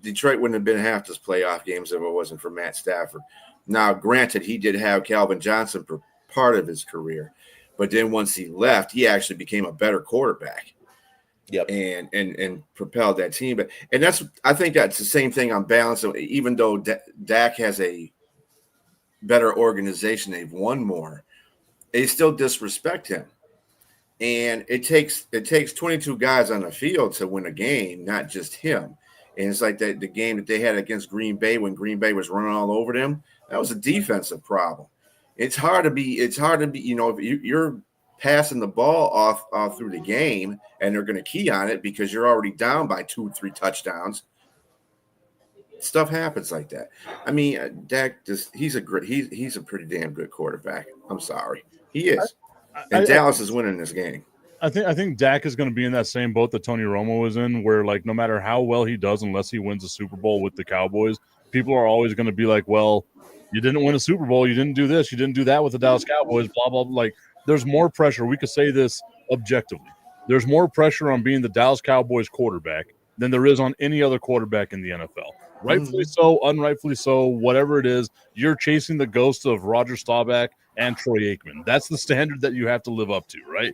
Detroit wouldn't have been half this playoff games if it wasn't for Matt Stafford. Now, granted, he did have Calvin Johnson for part of his career, but then once he left, he actually became a better quarterback. Yep. And propelled that team. And I think that's the same thing on balance. Even though Dak has a better organization, they've won more, they still disrespect him. And it takes 22 guys on the field to win a game, not just him. And it's like the game that they had against Green Bay when Green Bay was running all over them. That was a defensive problem. It's hard to be, if you're passing the ball off through the game and they're going to key on it because you're already down by 2-3 touchdowns. Stuff happens like that. I mean, Dak he's a pretty damn good quarterback. I'm sorry. He is. And Dallas is winning this game. I think Dak is going to be in that same boat that Tony Romo was in, where like no matter how well he does, unless he wins a Super Bowl with the Cowboys, people are always going to be like, well, you didn't win a Super Bowl, you didn't do this, you didn't do that with the Dallas Cowboys, blah, blah, blah. Like, there's more pressure. We could say this objectively. There's more pressure on being the Dallas Cowboys quarterback than there is on any other quarterback in the NFL. Rightfully so, unrightfully so, whatever it is, you're chasing the ghost of Roger Staubach and Troy Aikman. That's the standard that you have to live up to, right?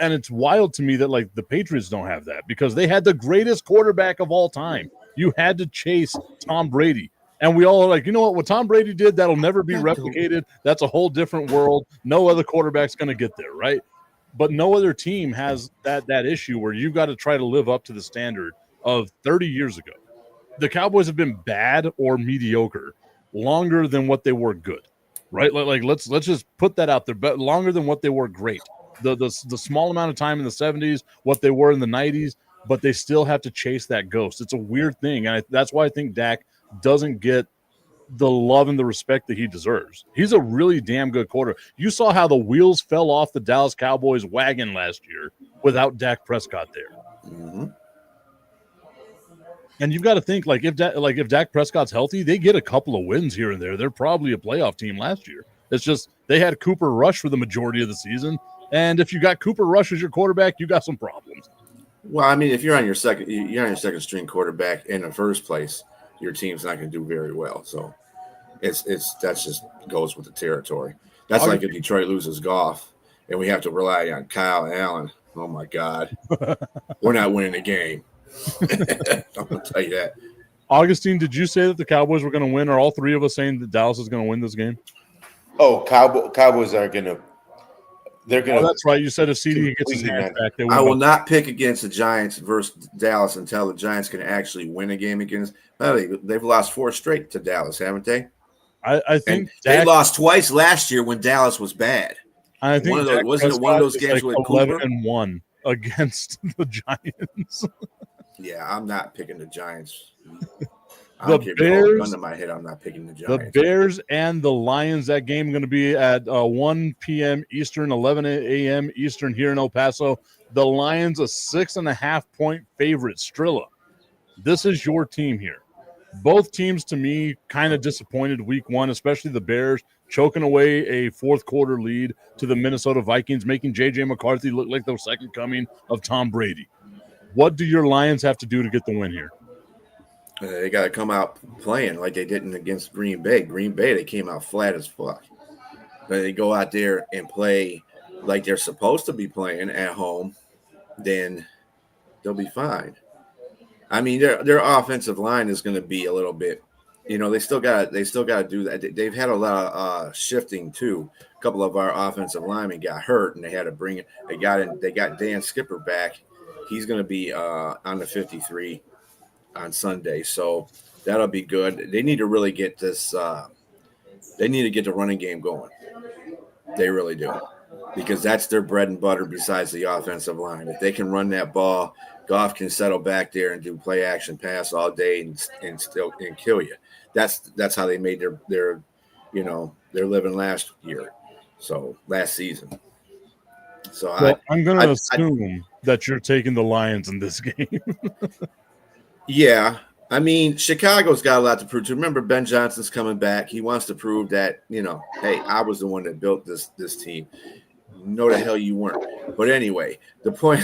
And it's wild to me that like the Patriots don't have that because they had the greatest quarterback of all time. You had to chase Tom Brady. And we all are like, you know what Tom Brady did, that'll never be replicated. That's a whole different world. No other quarterback's going to get there, right? But no other team has that issue where you've got to try to live up to the standard of 30 years ago. The Cowboys have been bad or mediocre longer than what they were good, right? Like let's just put that out there, but longer than what they were great. The small amount of time in the 70s, what they were in the 90s, but they still have to chase that ghost. It's a weird thing, and that's why I think Dak doesn't get the love and the respect that he deserves. He's a really damn good quarterback. You saw how the wheels fell off the Dallas Cowboys wagon last year without Dak Prescott there. Mm-hmm. And you've got to think, like if Dak Prescott's healthy, they get a couple of wins here and there. They're probably a playoff team last year. It's just they had Cooper Rush for the majority of the season. And if you got Cooper Rush as your quarterback, you got some problems. Well, I mean, if you're on your second string quarterback in the first place, your team's not going to do very well. So that's just goes with the territory. That's like if Detroit loses Goff and we have to rely on Kyle Allen. Oh my God, we're not winning the game. I'm going to tell you that. Augustine, did you say that the Cowboys were going to win? Are all three of us saying that Dallas is going to win this game? Oh, Cowboys are going to. They're going to. Oh, that's right. You said if CD gets his hands back, they win. I will not pick against the Giants versus Dallas until the Giants can actually win a game against. They've lost 4 straight to Dallas, haven't they? I think they lost twice last year when Dallas was bad. I think wasn't it one of those games with 11-1 against the Giants. Yeah, I'm not picking the Giants. The Bears, gun to my head, I'm not picking the Giants. The Bears and the Lions, that game is going to be at 1 p.m. Eastern, 11 a.m. Eastern here in El Paso. The Lions, a 6.5-point favorite. Strilla, this is your team here. Both teams, to me, kind of disappointed week one, especially the Bears, choking away a fourth-quarter lead to the Minnesota Vikings, making J.J. McCarthy look like the second coming of Tom Brady. What do your Lions have to do to get the win here? They got to come out playing like they didn't against Green Bay. Green Bay, they came out flat as fuck. But they go out there and play like they're supposed to be playing at home, then they'll be fine. I mean, their offensive line is going to be a little bit, they still got to do that. They've had a lot of shifting too. A couple of our offensive linemen got hurt, and they had to bring it. They got Dan Skipper back. He's going to be on the 53 on Sunday, so that'll be good. They need to really get this. They need to get the running game going. They really do, because that's their bread and butter. Besides the offensive line, if they can run that ball, Goff can settle back there and do play action pass all day and still kill you. That's how they made their living last season. So I'm going to assume that you're taking the Lions in this game. Yeah. I mean, Chicago's got a lot to prove. To remember, Ben Johnson's coming back. He wants to prove that, hey, I was the one that built this team. No, the hell you weren't. But anyway, the point,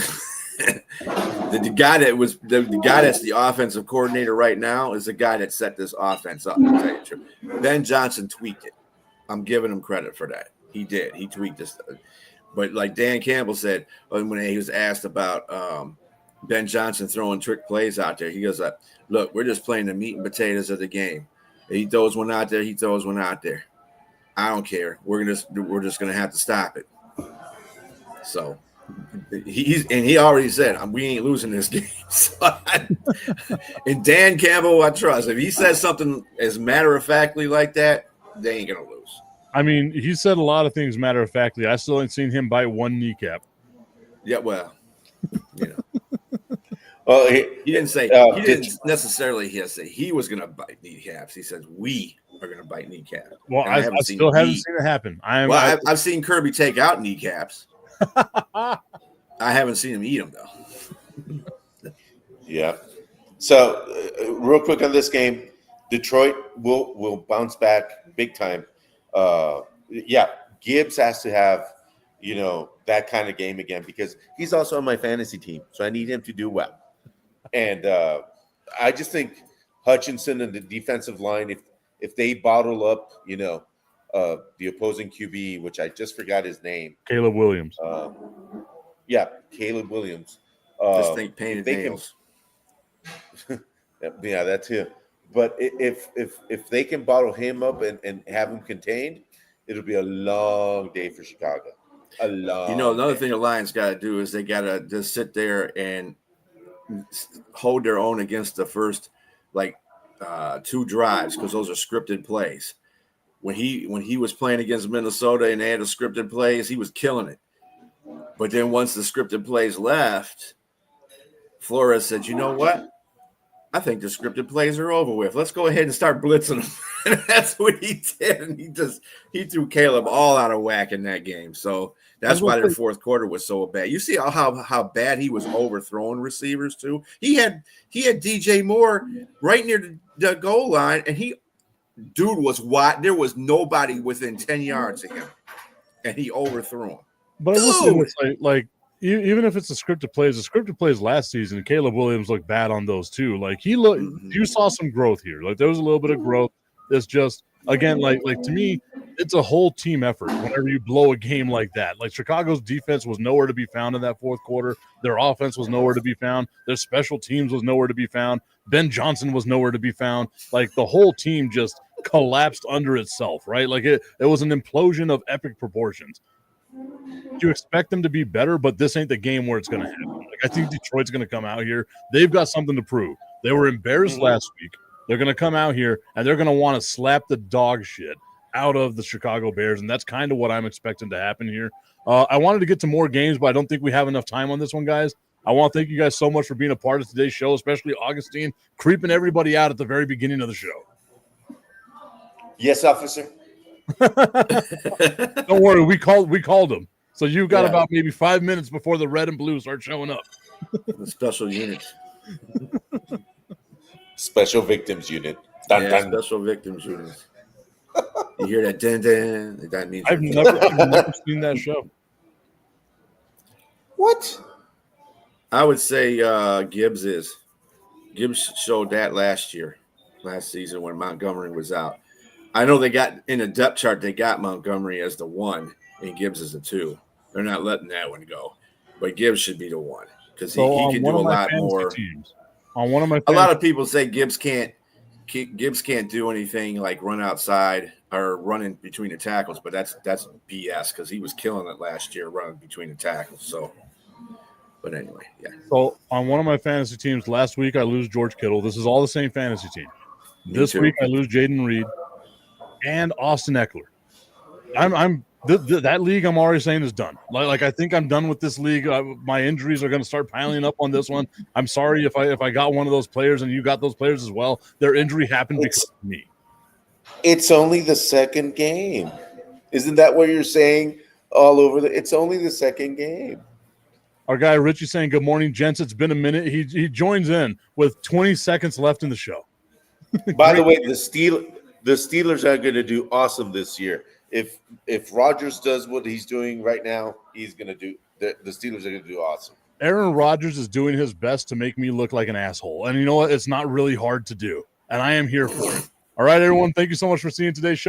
the guy that's the offensive coordinator right now is the guy that set this offense up. To tell you the truth. Ben Johnson tweaked it. I'm giving him credit for that. He did. He tweaked this. But like Dan Campbell said when he was asked about Ben Johnson throwing trick plays out there, he goes, look, we're just playing the meat and potatoes of the game. He throws one out there. He throws one out there. I don't care. We're just going to have to stop it. So he already said, we ain't losing this game. And Dan Campbell, I trust. If he says something as matter-of-factly like that, they ain't going to lose. I mean, he said a lot of things matter-of-factly. I still ain't seen him bite one kneecap. Yeah, well, Well, he didn't say he didn't necessarily say he was going to bite kneecaps. He said we are going to bite kneecaps. Well, I still haven't seen it happen. I've seen Kirby take out kneecaps. I haven't seen him eat them though. Yeah. So, real quick on this game, Detroit will bounce back big time. Gibbs has to have that kind of game again because he's also on my fantasy team, so I need him to do well. And I just think Hutchinson and the defensive line, if they bottle up, the opposing QB, which I just forgot his name, Caleb Williams. Caleb Williams. Just think painted nails. Yeah, that's him. But if they can bottle him up and have him contained, it'll be a long day for Chicago. Another thing the Lions got to do is they got to just sit there and hold their own against the first two drives because those are scripted plays. When he was playing against Minnesota and they had the scripted plays, he was killing it. But then once the scripted plays left, Flores said, "You know what? I think the scripted plays are over with. Let's go ahead and start blitzing them." And that's what he did. And he threw Caleb all out of whack in that game. So that's why the fourth quarter was so bad. You see how bad he was overthrowing receivers too. He had DJ Moore right near the goal line, and dude was wide. There was nobody within 10 yards of him, and he overthrew him. But I will say, like even if it's the scripted plays last season, Caleb Williams looked bad on those too. Like you saw some growth here. Like there was a little bit of growth. It's just again, like to me, it's a whole team effort. Whenever you blow a game like that, like Chicago's defense was nowhere to be found in that fourth quarter. Their offense was nowhere to be found. Their special teams was nowhere to be found. Ben Johnson was nowhere to be found. Like the whole team just collapsed under itself. Right? Like it was an implosion of epic proportions. You expect them to be better, but this ain't the game where it's going to happen. Like I think Detroit's going to come out here. They've got something to prove. They were embarrassed last week. They're going to come out here and they're going to want to slap the dog shit out of the Chicago Bears, and that's kind of what I'm expecting to happen here. I wanted to get to more games, but I don't think we have enough time on this one, guys. I want to thank you guys so much for being a part of today's show, especially Augustine, creeping everybody out at the very beginning of the show. Yes, officer. Don't worry, we called them. So you've got about maybe 5 minutes before the red and blue start showing up. The special unit. Special victims unit. Dun, dun. Special victims unit. You hear that dun dun? That means I've never seen that show. What? I would say Gibbs showed that last season when Montgomery was out. I know they got in the depth chart, they got Montgomery as the 1 and Gibbs as the 2. They're not letting that one go. But Gibbs should be the 1 because he can do a lot more. On one of my a lot of people say Gibbs can't do anything like run outside or run in between the tackles, but that's BS because he was killing it last year running between the tackles. So, but anyway, yeah. So on one of my fantasy teams last week, I lose George Kittle. This is all the same fantasy team. This week, I lose Jaden Reed and Austin Eckler. That league I'm already saying is done. Like I think I'm done with this league. My injuries are going to start piling up on this one. I'm sorry if I got one of those players and you got those players as well. Their injury happened because of me. It's only the second game. Isn't that what you're saying? all over it's only the second game. Our guy Richie saying, good morning, gents. It's been a minute. He joins in with 20 seconds left in the show. By the way, the Steelers are going to do awesome this year. If Rodgers does what he's doing right now, he's going to do the Steelers are going to do awesome. Aaron Rodgers is doing his best to make me look like an asshole. And you know what? It's not really hard to do. And I am here for it. All right, everyone. Thank you so much for seeing today's show.